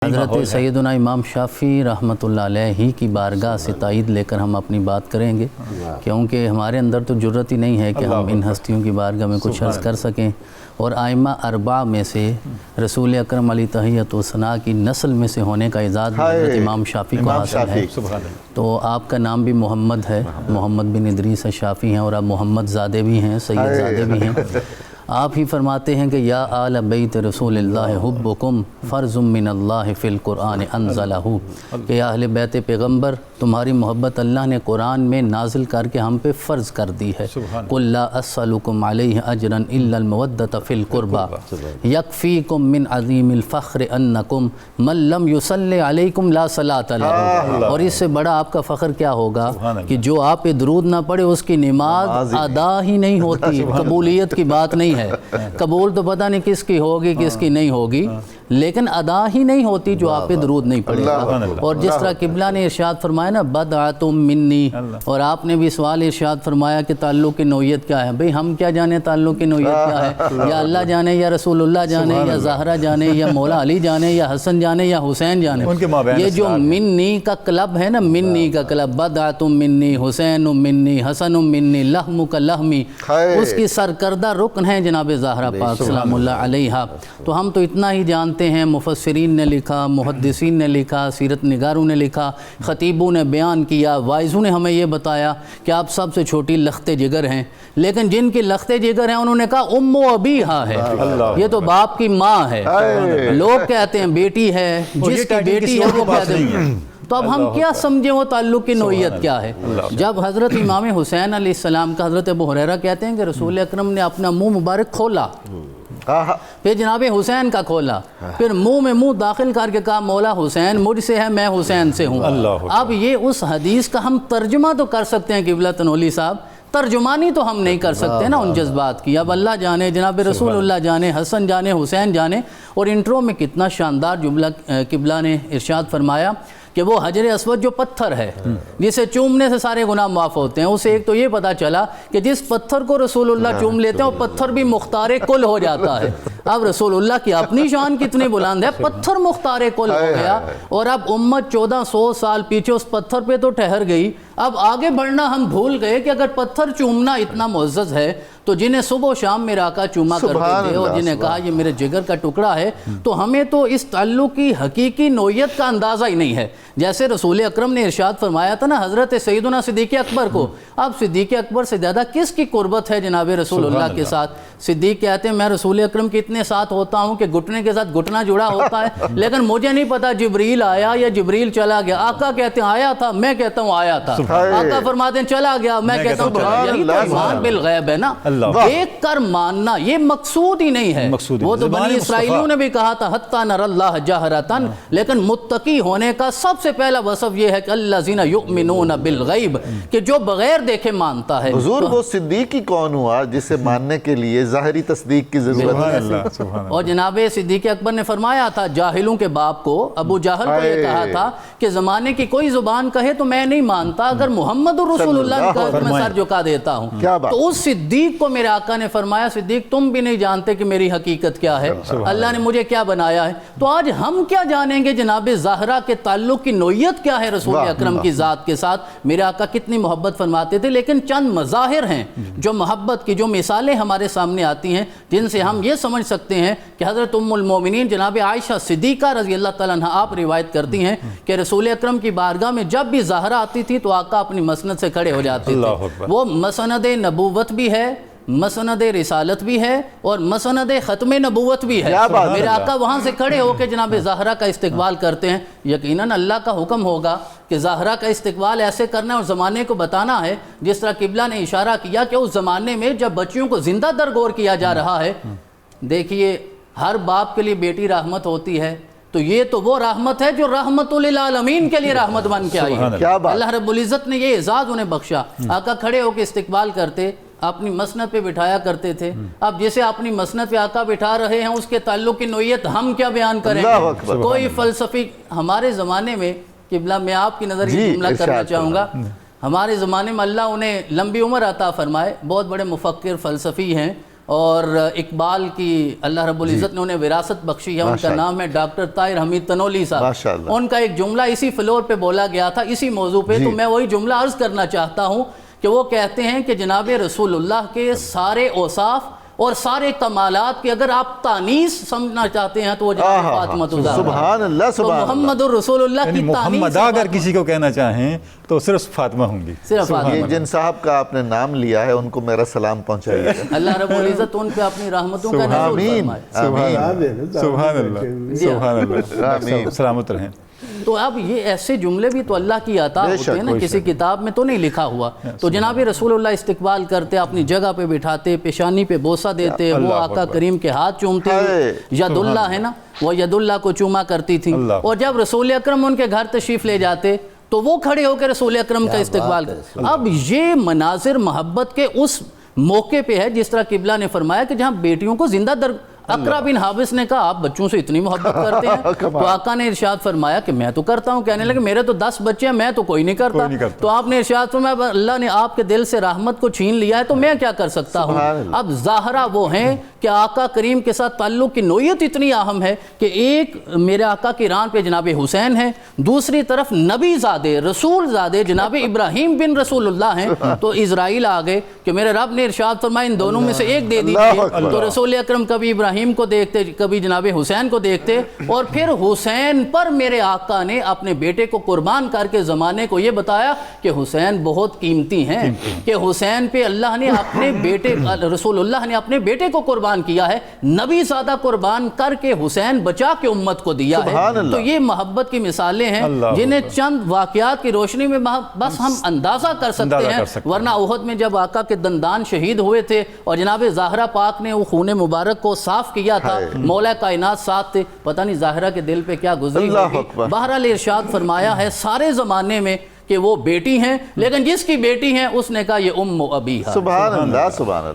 حضرت سیدنا امام شافعی رحمۃ اللہ علیہ کی بارگاہ سے تائید لے کر ہم اپنی بات کریں گے، کیونکہ ہمارے اندر تو جرت ہی نہیں ہے کہ ہم ان ہستیوں کی بارگاہ میں کچھ عرض کر سکیں، اور آئمہ اربعہ میں سے رسول اکرم علیہ تحیۃ و ثناء کی نسل میں سے ہونے کا اعزاز حضرت امام شافعی کو حاصل ہے۔ تو آپ کا نام بھی محمد ہے، محمد بن ادریس شافعی ہیں، اور آپ محمد زادے بھی ہیں، سید زادے بھی ہیں۔ آپ ہی فرماتے ہیں کہ یا آل بیت رسول اللہ حبکم فرض من اللہ فی القرآن انزلہ، کہ اہل بیت پیغمبر تمہاری محبت اللہ نے قرآن میں نازل کر کے ہم پہ فرض کر دی ہے۔ قل لا اسألکم علیہ اجرا الا المودۃ فی القربى یکفیکم من عظیم الفخر انکم من لم یصلی علیکم لا صلاۃ لہ۔ اور اس سے بڑا آپ کا فخر کیا ہوگا کہ جو آپ پہ درود نہ پڑے اس کی نماز ادا ہی نہیں ہوتی، قبولیت کی بات نہیں ہے۔ قبول تو پتہ نہیں کس کی ہوگی کس کی نہیں ہوگی، لیکن ادا ہی نہیں ہوتی جو آپ پہ درود نہیں پڑے گا۔ اور جس طرح قبلہ نے ارشاد فرمایا نا بدعتم منی، اور آپ نے بھی سوال ارشاد فرمایا کہ تعلق کی نوعیت کیا ہے۔ بھئی ہم کیا جانے تعلق کی نوعیت کیا ہے؟ یا اللہ جانے، یا رسول اللہ جانے، یا زہرہ جانے، یا مولا علی جانے، یا حسن جانے، یا حسین جانے۔ یہ جو منی کا کلب ہے نا، منی کا کلب، بدعتم منی، حسین منی، حسن منی، لحم کا لحمی، اس کی سرکردہ رکن ہے جناب زہرہ پاک سلام اللہ علیہا۔ تو ہم تو اتنا ہی جانتے ہیں، مفسرین نے لکھا، محدثین نے لکھا، سیرت نگاروں نے لکھا، خطیبوں نے بیان کیا، وائزوں نے ہمیں یہ بتایا کہ آپ سب سے چھوٹی لخت جگر ہیں، لیکن جن کی لخت جگر ہیں انہوں نے کہا ام و ابیہا ہے، یہ تو باپ کی ماں ہے۔ لوگ کہتے ہیں بیٹی ہے، جس کی بیٹی ہے وہ کہتے ہیں۔ تو اب ہم کیا سمجھیں وہ تعلق کی نوعیت کیا ہے؟ جب حضرت امام حسین علیہ السلام کا حضرت ابو ہریرہ کہتے ہیں کہ رسول اکرم نے اپنا منہ مبارک کھولا، پھر جناب حسین کا کھولا، پھر منہ میں منہ داخل کر کے کہا مولا حسین مجھ سے ہے، میں حسین سے ہوں۔ اب یہ اس حدیث کا ہم ترجمہ تو کر سکتے ہیں قبلہ تنولی صاحب، ترجمانی تو ہم نہیں کر سکتے نا ان جذبات کی۔ اب اللہ جانے، جناب رسول اللہ جانے، حسن جانے، حسین جانے۔ اور انٹرو میں کتنا شاندار جملہ قبلہ نے ارشاد فرمایا کہ وہ حجر اسود جو پتھر ہے جسے چومنے سے سارے گناہ معاف ہوتے ہیں، اسے ایک تو یہ پتا چلا کہ جس پتھر کو رسول اللہ چوم لیتے ہیں وہ پتھر بھی مختار کل ہو جاتا ہے۔ اب رسول اللہ کی اپنی شان کتنی بلند ہے، پتھر مختار کل ہو گیا، اور اب امت 1400 سال پیچھے اس پتھر پہ تو ٹھہر گئی۔ اب آگے بڑھنا ہم بھول گئے کہ اگر پتھر چومنا اتنا معزز ہے تو جنہیں صبح و شام میرا آقا چوما کرتے تھے اور جنہیں کہا یہ میرے جگر کا ٹکڑا ہے، تو ہمیں تو اس تعلق کی حقیقی نوعیت کا اندازہ ہی نہیں ہے۔ جیسے رسول اکرم نے ارشاد فرمایا تھا نا حضرت سیدنا صدیق اکبر کو، اب صدیق اکبر سے زیادہ کس کی قربت ہے جناب رسول اللہ کے ساتھ؟ صدیق کہتے ہیں میں رسول اکرم کے اتنے ساتھ ہوتا ہوں کہ گھٹنے کے ساتھ گھٹنا جڑا ہوتا ہے، لیکن مجھے نہیں پتا جبریل آیا یا جبریل چلا گیا۔ آقا کہتے ہیں آیا تھا، میں کہتا ہوں آیا تھا۔ آقا فرماتے ہیں چلا گیا، میں کہتا ہوں چلا گیا۔ یہی تو ایمان بالغیب ہے نا، دیکھ کر ماننا، یہ مقصود ہی نہیں ہے۔ وہ تو بنی اسرائیلیوں نے بھی کہا تھا حتی نر اللہ جہرتاً، لیکن متقی ہونے کا سب سے پہلا وصف یہ ہے کہ الذین یؤمنون بالغیب، کہ جو بغیر دیکھے مانتا ہے۔ حضور وہ صدیق ہی کون ہوا جسے ماننے کے لیے ظاہری تصدیق کی ضرورت ہے؟ اور جناب صدیق اکبر نے فرمایا تھا جاہلوں کے باپ کو، ابو جہل کو یہ کہا تھا کہ زمانے کی کوئی زبان کہے تو میں نہیں مانتا، اگر محمد رسول اللہ نے کہا تو میں سر جھکا دیتا ہوں۔ تو اس صدیق کو میرے آقا نے فرمایا صدیق تم بھی نہیں جانتے کہ میری حقیقت کیا ہے، اللہ نے مجھے کیا بنایا ہے۔ تو آج ہم کیا جانیں گے جناب زہرہ کے تعلق کی نوعیت کیا ہے رسول اکرم کی ذات کے ساتھ؟ میرے آقا کتنی محبت فرماتے تھے، لیکن چند مظاہر ہیں جو محبت کی، جو مثالیں ہمارے سامنے آتی ہیں جن سے ہم یہ سمجھ سکتے ہیں کہ حضرت ام المومنین جناب عائشہ صدیقہ رضی اللہ تعالیٰ عنہ آپ روایت کرتی ہیں کہ رسول اکرم کی بارگاہ میں جب بھی زہرہ آتی تھی تو آقا اپنی مسند سے کھڑے ہو جاتے تھے۔ وہ مسند نبوت بھی ہے، مسند رسالت بھی ہے، اور مسند ختم نبوت بھی ہے۔ میرے آقا وہاں سے کھڑے ہو کے جناب زہرہ کا استقبال کرتے ہیں۔ یقیناً اللہ کا حکم ہوگا کہ زہرہ کا استقبال ایسے کرنا اور زمانے کو بتانا ہے، جس طرح قبلہ نے اشارہ کیا کہ اس زمانے میں جب بچیوں کو زندہ درگور کیا جا رہا ہے، دیکھیے ہر باپ کے لیے بیٹی رحمت ہوتی ہے، تو یہ تو وہ رحمت ہے جو رحمت للعالمین کے لیے رحمت بن کے آئی ہے۔ اللہ رب العزت نے یہ اعزاز انہیں بخشا۔ آقا کھڑے ہو کے استقبال کرتے، اپنی مسند پہ بٹھایا کرتے تھے۔ اب جسے اپنی مسند پہ آقا بٹھا رہے ہیں اس کے تعلق کی نوعیت ہم کیا بیان کریں گے؟ کوئی فلسفی ہمارے زمانے میں، قبلہ میں آپ کی نظر یہ جملہ کرنا چاہوں گا، ہمارے زمانے میں اللہ انہیں لمبی عمر عطا فرمائے، بہت بڑے مفکر فلسفی ہیں، اور اقبال کی اللہ رب العزت نے انہیں وراثت بخشی ہے، ان کا نام ہے ڈاکٹر طاہر حمید تنولی صاحب. ان کا ایک جملہ اسی فلور پہ بولا گیا تھا اسی موضوع پہ، تو میں وہی جملہ عرض کرنا چاہتا ہوں کہ وہ کہتے ہیں کہ جناب رسول اللہ کے سارے اوصاف اور سارے کمالات کے اگر آپ تانیث سمجھنا چاہتے ہیں تو وہ جناب فاطمہ الزہرا. سبحان اللہ تو سبحان محمد الرسول اللہ کی محمد تانیث اگر کسی کو کہنا چاہیں تو صرف فاطمہ ہوں گی. صرف فاطمہ. یہ جن صاحب کا آپ نے نام لیا ہے ان کو میرا سلام پہنچائیے. اللہ رب العزت ان پہ اپنی رحمتوں کا نزول آمین فرمائے. آمین سبحان اللہ سبحان اللہ. سلامت رہیں. تو اب یہ ایسے جملے بھی تو اللہ کی عطا ہوتے ہیں نا، کسی کتاب میں تو نہیں لکھا ہوا. تو جناب رسول اللہ استقبال کرتے، اپنی جگہ پہ بٹھاتے، پیشانی پہ بوسہ دیتے، وہ آقا کریم کے ہاتھ چومتے، ید اللہ ہے نا، وہ ید اللہ کو چوما کرتی تھی. اور جب رسول اکرم ان کے گھر تشریف لے جاتے تو وہ کھڑے ہو کے رسول اکرم کا استقبال کرتے. اب یہ مناظر محبت کے اس موقع پہ ہے جس طرح قبلہ نے فرمایا کہ جہاں بیٹیوں کو زندہ در اقرا بن حابس نے کہا آپ بچوں سے اتنی محبت کرتے ہیں، تو آقا نے ارشاد فرمایا کہ میں تو کرتا ہوں. کہنے لگے میرے تو 10 بچے ہیں، میں تو کوئی نہیں کرتا. تو آپ نے ارشاد فرمایا اللہ نے آپ کے دل سے رحمت کو چھین لیا ہے تو میں کیا کر سکتا ہوں. اب زہرا وہ ہیں کہ آقا کریم کے ساتھ تعلق کی نوعیت اتنی اہم ہے کہ ایک میرے آقا کی ران پہ جناب حسین ہیں، دوسری طرف نبی زادے رسول زادے جناب ابراہیم بن رسول اللہ ہیں. تو اسرائیل آ گئے کہ میرے رب نے ارشاد فرمایا ان دونوں میں سے ایک دے دیجیے. تو رسول اکرم کبھی ابراہیم کو دیکھتے، کبھی جناب حسین کو دیکھتے، اور پھر حسین پر میرے آقا نے اپنے بیٹے کو قربان کر کے زمانے کو یہ بتایا کہ حسین بہت قیمتی ہیں، کہ حسین پہ اللہ نے اپنے بیٹے رسول اللہ نے اپنے بیٹے کو قربان کیا ہے، نبی زادہ قربان کر کے حسین بچا کے امت کو دیا ہے. تو یہ محبت کی مثالیں ہیں جنہیں چند واقعات کی روشنی میں بس ہم اندازہ کر سکتے ہیں. ورنہ احد میں جب آقا کے دندان شہید ہوئے تھے اور جناب زہرا پاک نے وہ خون مبارک کو صاف کیا تھا، مولا کائنات ساتھ تھے، پتہ نہیں زہرا کے دل پہ کیا گزری ہوگی. بہرحال ارشاد فرمایا ہے سارے زمانے میں کہ وہ بیٹی ہیں، لیکن جس کی بیٹی ہیں اس نے کہا یہ ام ابی ہے. سبحان اللہ سبحان اللہ.